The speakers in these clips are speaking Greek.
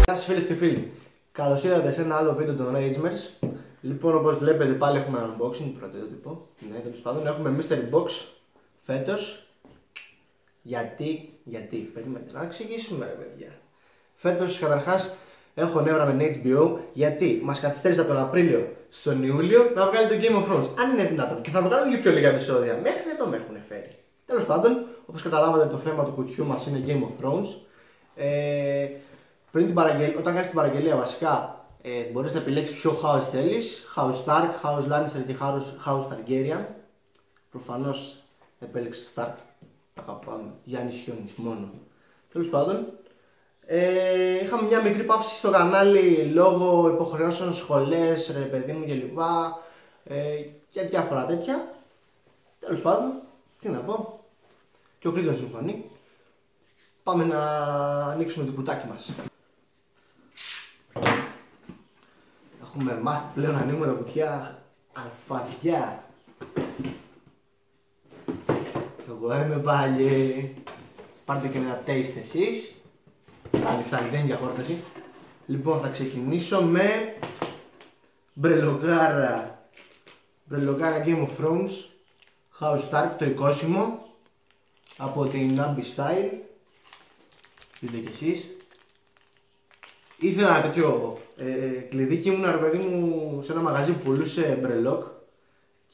Γεια σας φίλες και φίλοι, καλώς ήρθατε σε ένα άλλο βίντεο των Ragemers. Λοιπόν, όπως βλέπετε πάλι έχουμε ένα unboxing, πρωτότυπο. Ναι, τέλος πάντων, έχουμε mystery box φέτος. Γιατί, περίμενε να εξηγήσουμε ρε παιδιά. Φέτος καταρχάς έχω νεύρα με την HBO, γιατί μας καθυστέρησε από τον Απρίλιο στον Ιούλιο να βγάλει το Game of Thrones. Αν είναι δυνατόν, και θα βγάλουν και πιο λίγα επεισόδια. Μέχρι εδώ με έχουν φέρει. Τέλος πάντων, όπως καταλάβατε, το θέμα του κουτιού μας είναι Game of Thrones. Όταν κάνεις την παραγγελία, βασικά μπορείς να επιλέξεις ποιο house θέλεις. House Stark, House Lannister και House Targaryen. Προφανώς επέλεξε Stark. Αγαπάμε. Γιάννης Χιόνης μόνο. Τέλος πάντων, είχαμε μια μικρή παύση στο κανάλι λόγω υποχρεώσεων, σχολές, ρε παιδί μου κλπ. Και διάφορα τέτοια. Τέλος πάντων, τι να πω. Και ο Κρήτον συμφωνεί. Πάμε να ανοίξουμε το κουτάκι μας. Έχουμε μάθει πλέον να ανοίγουμε τα κουτιά αλφαδιά. Εγώ είμαι πάλι. Πάρτε και ένα taste εσείς. Πάλι φτάνει, δεν είναι για χόρταση. Λοιπόν, θα ξεκινήσω με μπρελογάρα Game of Thrones House Stark, το εικόσιμο από την Abbey Style. Δείτε κι εσείς. Ήθελα ένα τέτοιο κλειδί και ήμουν, ρε παιδί μου, σε ένα μαγαζί που πουλούσε μπρελόκ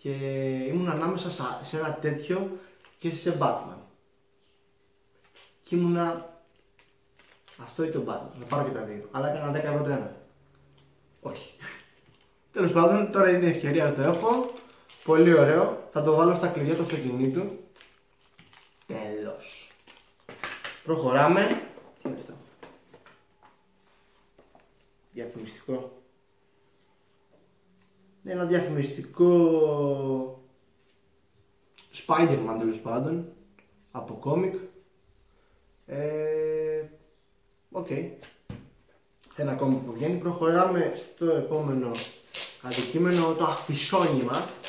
και ήμουν ανάμεσα σε ένα τέτοιο και σε Batman. Και ήμουνα αυτό ή το Batman, να πάρω και τα δύο, αλλά έκανα 10 ευρώ το ένα. Όχι. Τέλος πάντων, τώρα είναι η ευκαιρία να το έχω. Πολύ ωραίο, θα το βάλω στα κλειδιά του αυτοκινήτου. Τέλος. Προχωράμε. Τι είναι αυτό? Διαφημιστικό. Ένα διαφημιστικό Spider-Man τέλος πάντων, από κόμικ. Οκ. Ένα κόμικ που βγαίνει. Προχωράμε στο επόμενο αντικείμενο, το αφισόνι μας.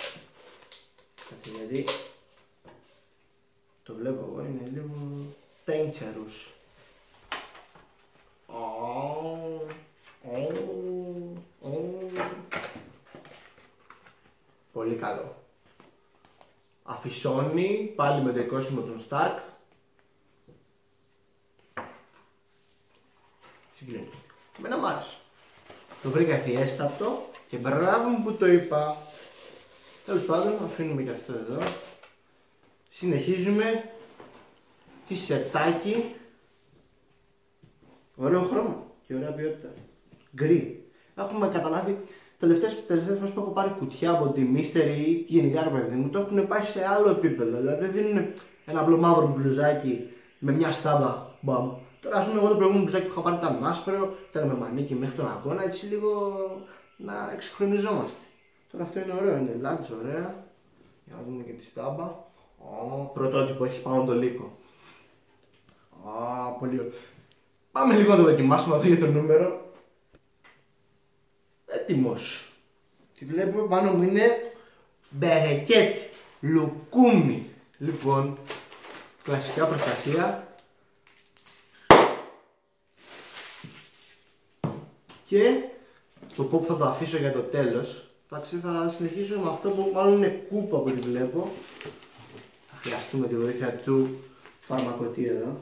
Κάτσε γιατί το βλέπω εγώ, είναι λίγο dangerous. Πολύ καλό. Αφισόνι, πάλι με το εικόσιμο των Stark. Συγκλίνει. Εμένα μ' άρεσε. Το βρήκα ευφιέστατο και μπράβο μου που το είπα. Τέλος πάντων, αφήνουμε και αυτό εδώ. Συνεχίζουμε τη σερτάκι. Ωραίο χρώμα και ωραία ποιότητα. Γκρι. Έχουμε καταλάβει τελευταίες φορές που έχω πάρει κουτιά από τη Mystery ή γενικά ρε παιδί μου, το έχουν πάει σε άλλο επίπεδο. Δηλαδή δεν δίνουν ένα απλό μαύρο μπλουζάκι με μια στάμπα. Μπαμ. Τώρα ας πούμε εγώ το προηγούμενο μπλουζάκι που είχα πάρει ήταν άσπρο, ήταν με μανίκι μέχρι τον αγώνα, έτσι λίγο να εξυγχρονιζόμαστε. Τώρα αυτό είναι ωραίο, είναι large, ωραία. Για να δούμε και τη στάμπα. Πρωτότυπο, έχει πάνω το λύκο. Πολύ ωραίο. Πάμε λίγο να το δοκιμάσουμε, να δω για το νούμερο. Έτοιμος. Τι βλέπω πάνω μου είναι μπερεκέτ, λουκούμι. Λοιπόν, κλασικά προστασία. Και το pop θα το αφήσω για το τέλος. Θα συνεχίσω με αυτό που μάλλον είναι κούπα από ό,τι βλέπω. Θα χρειαστούμε τη βοήθεια του φαρμακωτή εδώ.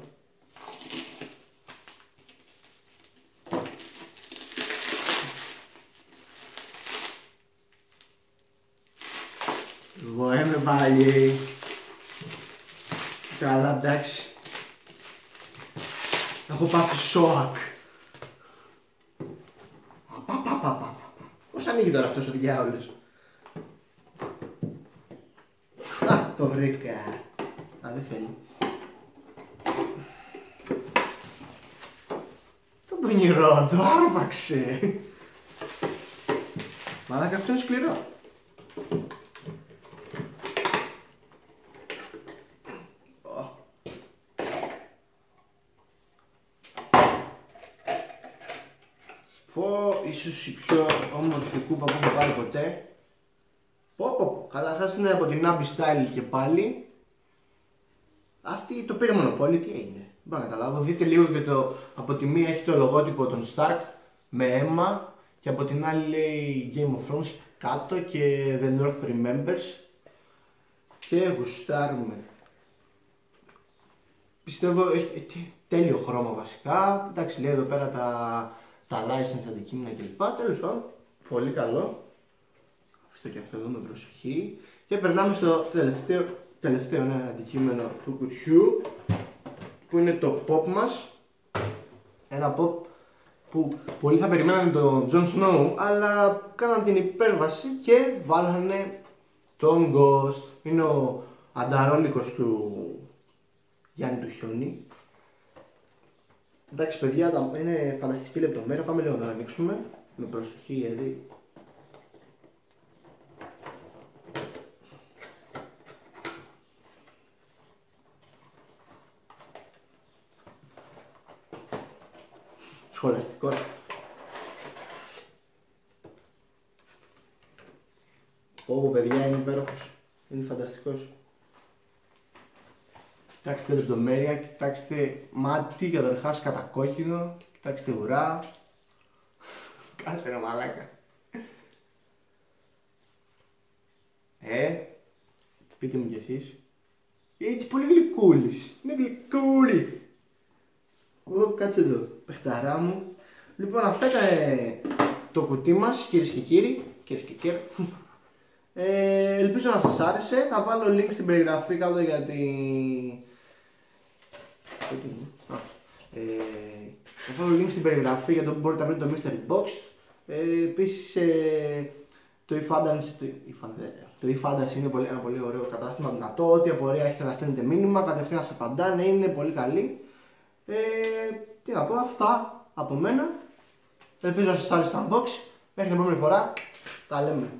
Εγώ είμαι πάλι. Καλά, εντάξει. Έχω πάθει σοκ. Πώς ανοίγει τώρα αυτός ο διάολος? Το βρήκα. Δεν θέλει. Το πονηρό, το άρπαξε. Μαλάκα, αυτό είναι σκληρό. Ίσως η πιο όμορφη κούπα που έχω πάρει ποτέ. Καταρχάς είναι από την Abbey Style και πάλι. Αυτή το πήρε μονοπόλη, τι έγινε. Δεν μπορώ να καταλάβω. Δείτε λίγο και το. Από τη μία έχει το λογότυπο των Stark με αίμα και από την άλλη λέει Game of Thrones κάτω και The North Remembers. Και γουστάρουμε. Πιστεύω έχει τέλειο χρώμα βασικά. Εντάξει, λέει εδώ πέρα τα license αντικείμενα κλπ. Τέλος πάντων, πολύ καλό. Αφήστε και αυτό εδώ με προσοχή. Και περνάμε στο τελευταίο αντικείμενο του κουτιού, που είναι το pop μας. Ένα pop που πολλοί θα περιμένανε τον Jon Snow, αλλά κάναν την υπέρβαση και βάλανε τον Ghost. Είναι ο ανταρόλικος του Γιάννη του Χιόνι. Εντάξει παιδιά, είναι φανταστική λεπτομέρεια. Πάμε λίγο να το ανοίξουμε με προσοχή, γιατί σχολαστικό. Ω παιδιά, είναι υπέροχος. Είναι φανταστικός. Κοιτάξτε λεπτομέρεια, κοιτάξτε μάτι καταρχάς κατακόκκινο, κοιτάξτε ουρά. Κάτσε ρε μαλάκα. Πείτε μου κι εσείς. Είναι πολύ γλυκούλης. Είναι γλυκούλης. Κάτσε εδώ, παιχταρά μου. Λοιπόν, αυτά ήταν το κουτί μας, κυρίες και κύριοι. Ελπίζω να σας άρεσε. Θα βάλω link στην περιγραφή κάτω για θα βάλω link στην περιγραφή για το που μπορείτε να βρείτε το Mystery Box. Επίσης το eFantasy είναι ένα πολύ ωραίο κατάστημα, δυνατό. Ό,τι απορία έχετε να στέλνετε μήνυμα, κατευθείαν σας απαντάνε, είναι πολύ καλή. Τι να πω, αυτά από μένα. Ελπίζω να σας άρεσε το unboxing. Μέχρι την επόμενη φορά, τα λέμε.